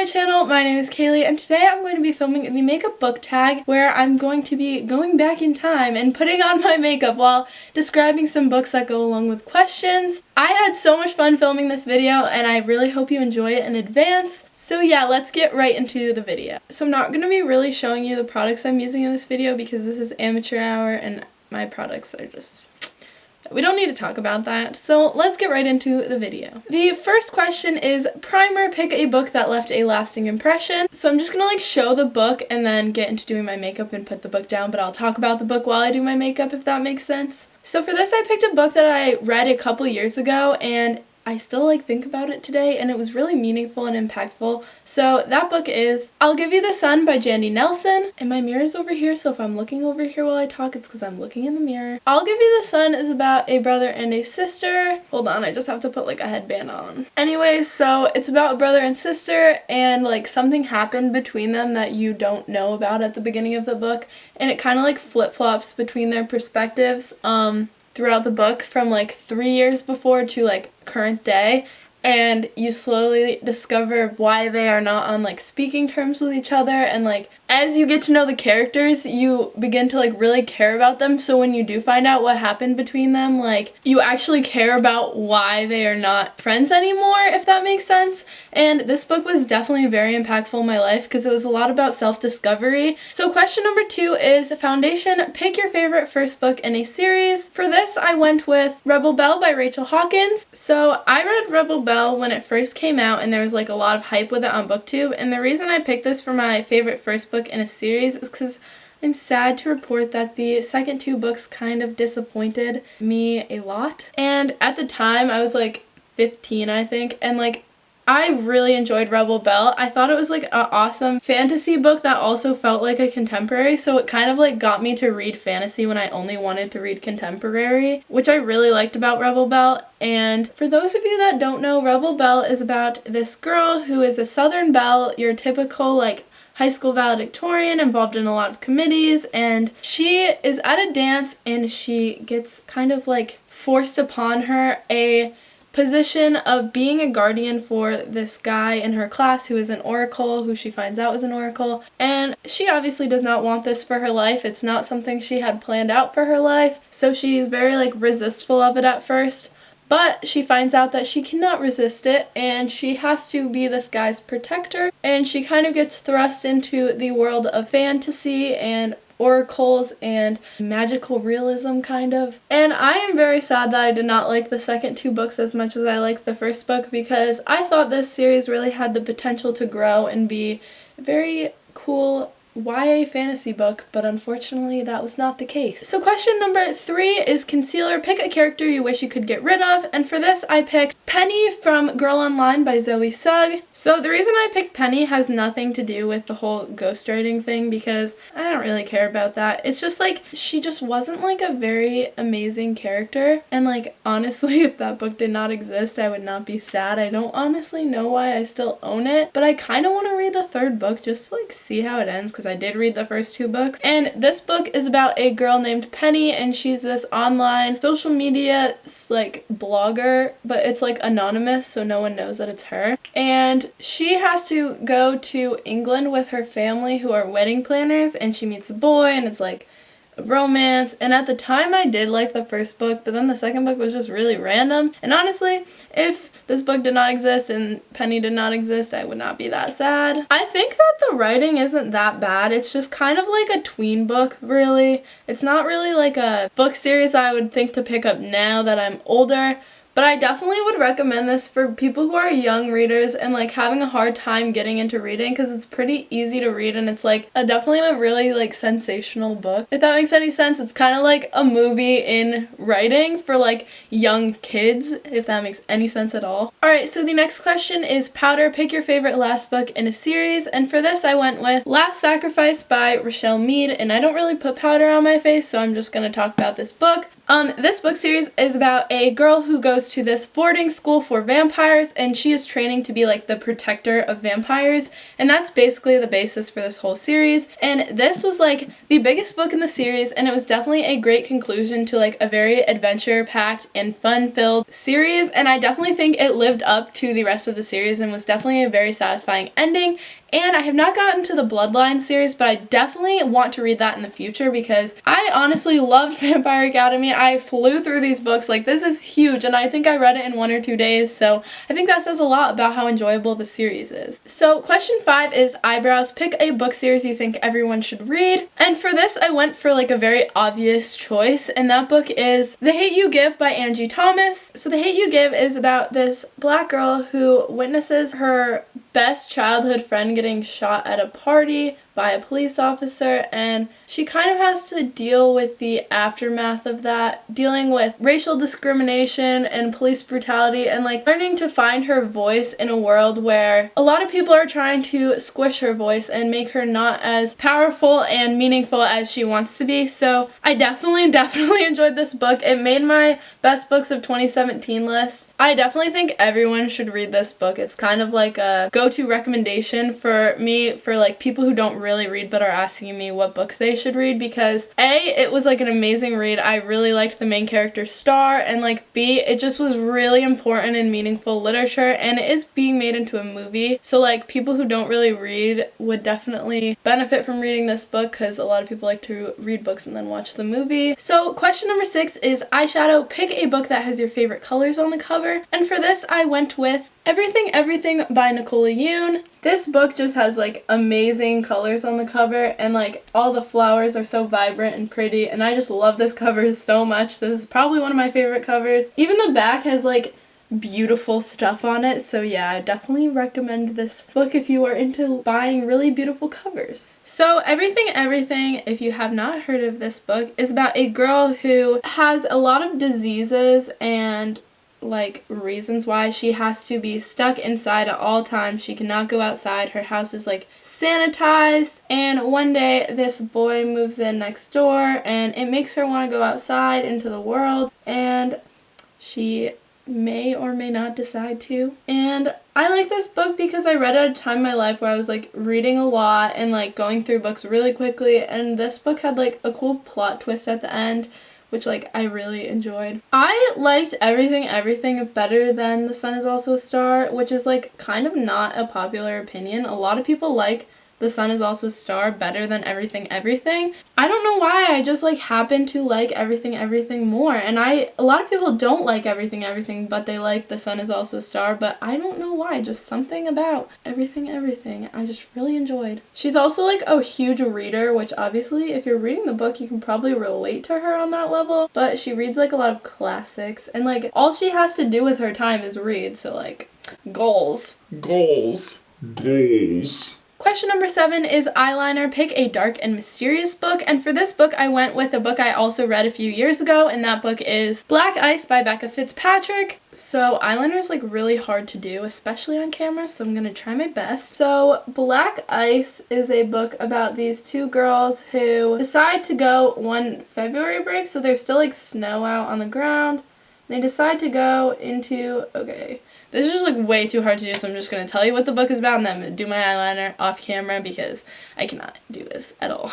channel, my name is Kaylee, and today I'm going to be filming the makeup book tag where I'm going to be going back in time and putting on my makeup while describing some books that go along with questions. I had so much fun filming this video and I really hope you enjoy it in advance. So yeah, let's get right into the video. So I'm not going to be really showing you the products I'm using in this video because this is amateur hour and my products are just... we don't need to talk about that, so let's get right into the video. The first question is, primer, pick a book that left a lasting impression. So I'm just gonna show the book and then get into doing my makeup and put the book down, but I'll talk about the book while I do my makeup if that makes sense. So for this I picked a book that I read a couple years ago and I still think about it today, and it was really meaningful and impactful. So that book is I'll Give You the Sun by Jandy Nelson. And my mirror is over here, so if I'm looking over here while I talk, it's because I'm looking in the mirror. I'll Give You the Sun is about a brother and a sister. Hold on, I just have to put a headband on. Anyway, so it's about a brother and sister, and something happened between them that you don't know about at the beginning of the book, and it kind of flip-flops between their perspectives throughout the book from 3 years before to current day, and you slowly discover why they are not on speaking terms with each other, and as you get to know the characters you begin to really care about them, so when you do find out what happened between them, you actually care about why they are not friends anymore, if that makes sense. And this book was definitely very impactful in my life because it was a lot about self-discovery. So question number 2 is foundation, pick your favorite first book in a series. For this I went with Rebel Belle by Rachel Hawkins. So I read Rebel Belle when it first came out and there was a lot of hype with it on BookTube, and the reason I picked this for my favorite first book in a series is because I'm sad to report that the second 2 books kind of disappointed me a lot. And at the time I was 15 I think, and I really enjoyed Rebel Belle. I thought it was an awesome fantasy book that also felt like a contemporary, so it kind of got me to read fantasy when I only wanted to read contemporary, which I really liked about Rebel Belle. And for those of you that don't know, Rebel Belle is about this girl who is a Southern belle, your typical high school valedictorian involved in a lot of committees, and she is at a dance and she gets kind of forced upon her a position of being a guardian for this guy in her class who is an oracle, who she finds out is an oracle, and she obviously does not want this for her life. It's not something she had planned out for her life, so she's very resistful of it at first. But she finds out that she cannot resist it and she has to be this guy's protector, and she kind of gets thrust into the world of fantasy and oracles and magical realism kind of. And I am very sad that I did not like the second 2 books as much as I liked the first book, because I thought this series really had the potential to grow and be a very cool YA fantasy book, but unfortunately that was not the case. So question number 3 is concealer, pick a character you wish you could get rid of, and for this I picked Penny from Girl Online by Zoe Sugg. So the reason I picked Penny has nothing to do with the whole ghostwriting thing, because I don't really care about that. It's just she just wasn't a very amazing character, and honestly if that book did not exist I would not be sad. I don't honestly know why I still own it, but I kind of want to read the 3rd book just to see how it ends, because I did read the first 2 books. And this book is about a girl named Penny, and she's this online social media blogger, but it's anonymous so no one knows that it's her. And she has to go to England with her family who are wedding planners, and she meets a boy and it's a romance. And at the time I did like the first book, but then the second book was just really random. And honestly, if this book did not exist and Penny did not exist, I would not be that sad. I think that the writing isn't that bad. It's just kind of a tween book, really. It's not really a book series I would think to pick up now that I'm older. But I definitely would recommend this for people who are young readers and having a hard time getting into reading, because it's pretty easy to read and it's definitely a really sensational book. If that makes any sense, it's kind of like a movie in writing for young kids, if that makes any sense at all. Alright, so the next question is powder, pick your favorite last book in a series, and for this I went with Last Sacrifice by Rochelle Mead, and I don't really put powder on my face so I'm just going to talk about this book. This book series is about a girl who goes to this boarding school for vampires, and she is training to be like the protector of vampires, and that's basically the basis for this whole series. And this was like the biggest book in the series, and it was definitely a great conclusion to like a very adventure-packed and fun-filled series, and I definitely think it lived up to the rest of the series and was definitely a very satisfying ending. And I have not gotten to the Bloodline series, but I definitely want to read that in the future because I honestly loved Vampire Academy. I flew through these books, like this is huge, and I think I read it in 1 or 2 days, so I think that says a lot about how enjoyable the series is. So question 5 is eyebrows. Pick a book series you think everyone should read. And for this I went for like a very obvious choice, and that book is The Hate U Give by Angie Thomas. So The Hate U Give is about this black girl who witnesses her best childhood friend getting shot at a party by a police officer, and she kind of has to deal with the aftermath of that, dealing with racial discrimination and police brutality, and like learning to find her voice in a world where a lot of people are trying to squish her voice and make her not as powerful and meaningful as she wants to be. So I definitely enjoyed this book. It made my best books of 2017 list. I definitely think everyone should read this book. It's kind of like a go-to recommendation for me for like people who don't really read but are asking me what book they should read, because A, it was like an amazing read. I really liked the main character Star, and like B, it just was really important and meaningful literature, and it is being made into a movie, so like people who don't really read would definitely benefit from reading this book because a lot of people like to read books and then watch the movie. So question number 6 is eyeshadow. Pick a book that has your favorite colors on the cover, and for this I went with Everything by Nicola Yoon. This book just has like amazing colors on the cover, and like all the flowers are so vibrant and pretty, and I just love this cover so much. This is probably one of my favorite covers. Even the back has like beautiful stuff on it, so yeah, I definitely recommend this book if you are into buying really beautiful covers. So Everything, if you have not heard of this book, is about a girl who has a lot of diseases and like reasons why she has to be stuck inside at all times. She cannot go outside. Her house is like sanitized, and one day this boy moves in next door and it makes her want to go outside into the world, and she may or may not decide to. And I like this book because I read it at a time in my life where I was like reading a lot and like going through books really quickly, and this book had like a cool plot twist at the end, which like I really enjoyed. I liked Everything better than The Sun Is Also a Star, which is like kind of not a popular opinion. A lot of people like The Sun Is Also a Star better than Everything. I don't know why, I just like happen to like Everything more, and a lot of people don't like Everything but they like The Sun Is Also a Star, but I don't know why, just something about Everything I just really enjoyed. She's also like a huge reader, which obviously if you're reading the book you can probably relate to her on that level, but she reads like a lot of classics, and like all she has to do with her time is read, so like goals. Question number 7 is eyeliner. Pick a dark and mysterious book, and for this book I went with a book I also read a few years ago, and that book is Black Ice by Becca Fitzpatrick. So eyeliner is like really hard to do, especially on camera, so I'm gonna try my best. So Black Ice is a book about these two girls who decide to go one February break, so there's still like snow out on the ground. They decide to go into, okay, this is just like way too hard to do, so I'm just going to tell you what the book is about, and then I'm going to do my eyeliner off camera because I cannot do this at all.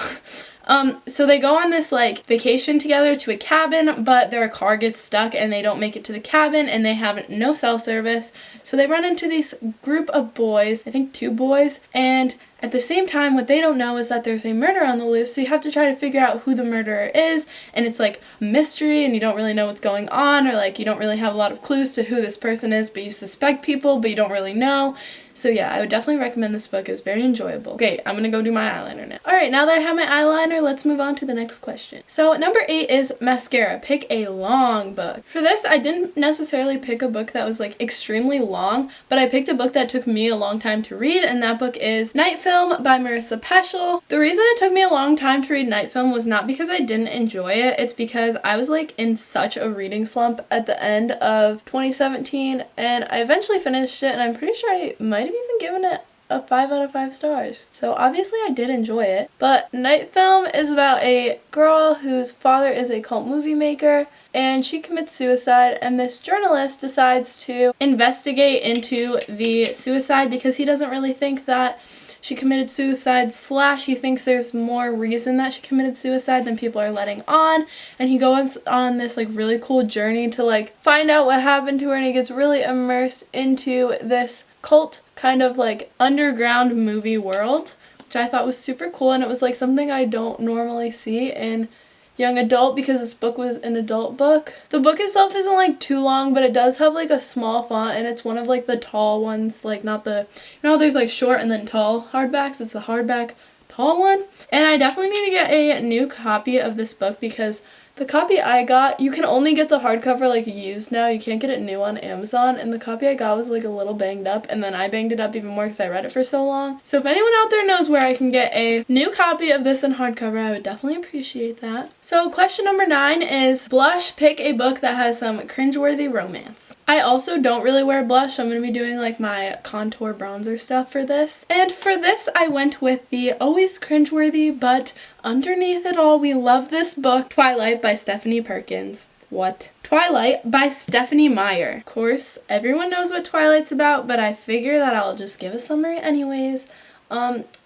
So they go on this like vacation together to a cabin, but their car gets stuck and they don't make it to the cabin, and they have no cell service. So they run into this group of boys, I think 2 boys, and at the same time what they don't know is that there's a murder on the loose, so you have to try to figure out who the murderer is, and it's like a mystery and you don't really know what's going on, or like you don't really have a lot of clues to who this person is, but you suspect people but you don't really know. So yeah, I would definitely recommend this book. It's very enjoyable. Okay, I'm gonna go do my eyeliner now. Alright, now that I have my eyeliner, let's move on to the next question. So number 8 is mascara. Pick a long book. For this, I didn't necessarily pick a book that was like extremely long, but I picked a book that took me a long time to read, and that book is Night Film by Marissa Peschel. The reason it took me a long time to read Night Film was not because I didn't enjoy it, it's because I was like in such a reading slump at the end of 2017, and I eventually finished it, and I'm pretty sure I might have even given it a 5 out of 5 stars. So obviously I did enjoy it. But Night Film is about a girl whose father is a cult movie maker, and she commits suicide, and this journalist decides to investigate into the suicide because he doesn't really think that she committed suicide, / he thinks there's more reason that she committed suicide than people are letting on, and he goes on this like really cool journey to like find out what happened to her, and he gets really immersed into this cult kind of like underground movie world, which I thought was super cool, and it was like something I don't normally see in young adult because this book was an adult book. The book itself isn't like too long, but it does have like a small font, and it's one of like the tall ones, like not the, you know, there's like short and then tall hardbacks. It's the hardback tall one. And I definitely need to get a new copy of this book because the copy I got, you can only get the hardcover like used now. You can't get it new on Amazon, and the copy I got was like a little banged up, and then I banged it up even more because I read it for so long. So if anyone out there knows where I can get a new copy of this in hardcover, I would definitely appreciate that. So question number 9 is blush. Pick a book that has some cringe-worthy romance. I also don't really wear blush, so I'm going to be doing like my contour bronzer stuff for this. And for this, I went with the always cringe-worthy, but underneath it all, we love this book, Twilight by Stephanie Perkins. What? Twilight by Stephanie Meyer. Of course, everyone knows what Twilight's about, but I figure that I'll just give a summary anyways.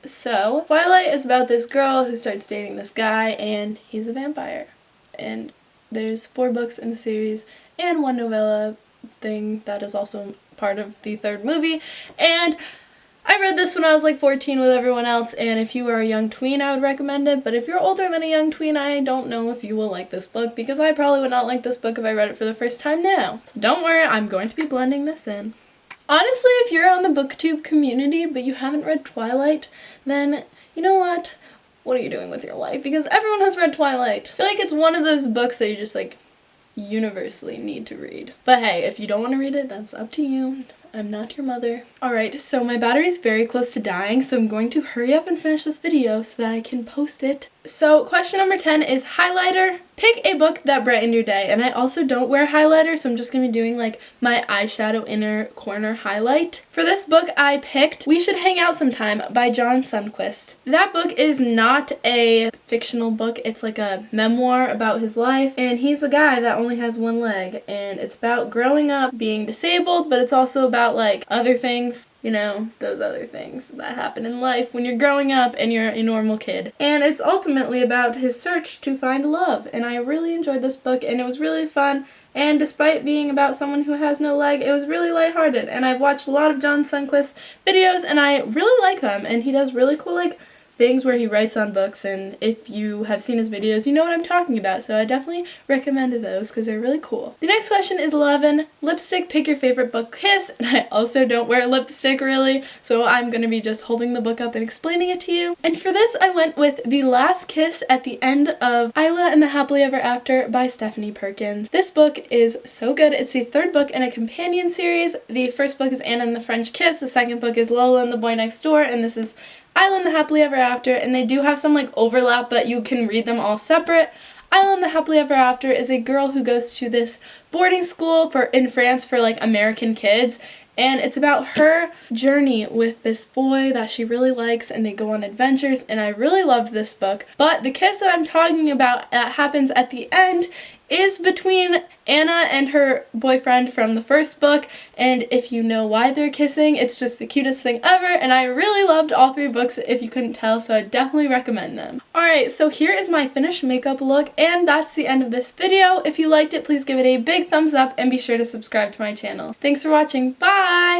So Twilight is about this girl who starts dating this guy, and he's a vampire. And there's 4 books in the series and 1 novella thing that is also part of the 3rd movie. And I read this when I was like 14 with everyone else, and if you are a young tween, I would recommend it, but if you're older than a young tween, I don't know if you will like this book, because I probably would not like this book if I read it for the first time now. Don't worry, I'm going to be blending this in. Honestly, if you're on the booktube community, but you haven't read Twilight, then you know what? What are you doing with your life? Because everyone has read Twilight. I feel like it's one of those books that you just like universally need to read. But hey, if you don't want to read it, that's up to you. I'm not your mother. Alright, so my battery's very close to dying, so I'm going to hurry up and finish this video so that I can post it. So question number 10 is highlighter. Pick a book that brightened your day. And I also don't wear highlighter, so I'm just going to be doing like my eyeshadow inner corner highlight. For this book, I picked We Should Hang Out Sometime by John Sundquist. That book is not a fictional book. It's like a memoir about his life, and he's a guy that only has 1 leg, and it's about growing up being disabled, but it's also about like other things, you know, those other things that happen in life when you're growing up and you're a normal kid. And it's ultimately about his search to find love, and I really enjoyed this book, and it was really fun. And despite being about someone who has no leg, it was really lighthearted. And I've watched a lot of John Sundquist videos, and I really like them. And he does really cool like things where he writes on books, and if you have seen his videos, you know what I'm talking about, so I definitely recommend those because they're really cool. The next question is 11. Lipstick, pick your favorite book kiss, and I also don't wear lipstick really, so I'm going to be just holding the book up and explaining it to you. And for this, I went with The Last Kiss at the End of Isla and the Happily Ever After by Stephanie Perkins. This book is so good. It's the 3rd book in a companion series. The first book is Anna and the French Kiss, the 2nd book is Lola and the Boy Next Door, and this is Isla and the Happily Ever After, and they do have some like overlap, but you can read them all separate. Isla and the Happily Ever After is a girl who goes to this boarding school in France for like American kids, and it's about her journey with this boy that she really likes, and they go on adventures, and I really loved this book. But the kiss that I'm talking about that happens at the end is between Anna and her boyfriend from the first book, and if you know why they're kissing, it's just the cutest thing ever, and I really loved all 3 books if you couldn't tell, so I definitely recommend them. Alright, so here is my finished makeup look, and that's the end of this video. If you liked it, please give it a big thumbs up, and be sure to subscribe to my channel. Thanks for watching. Bye!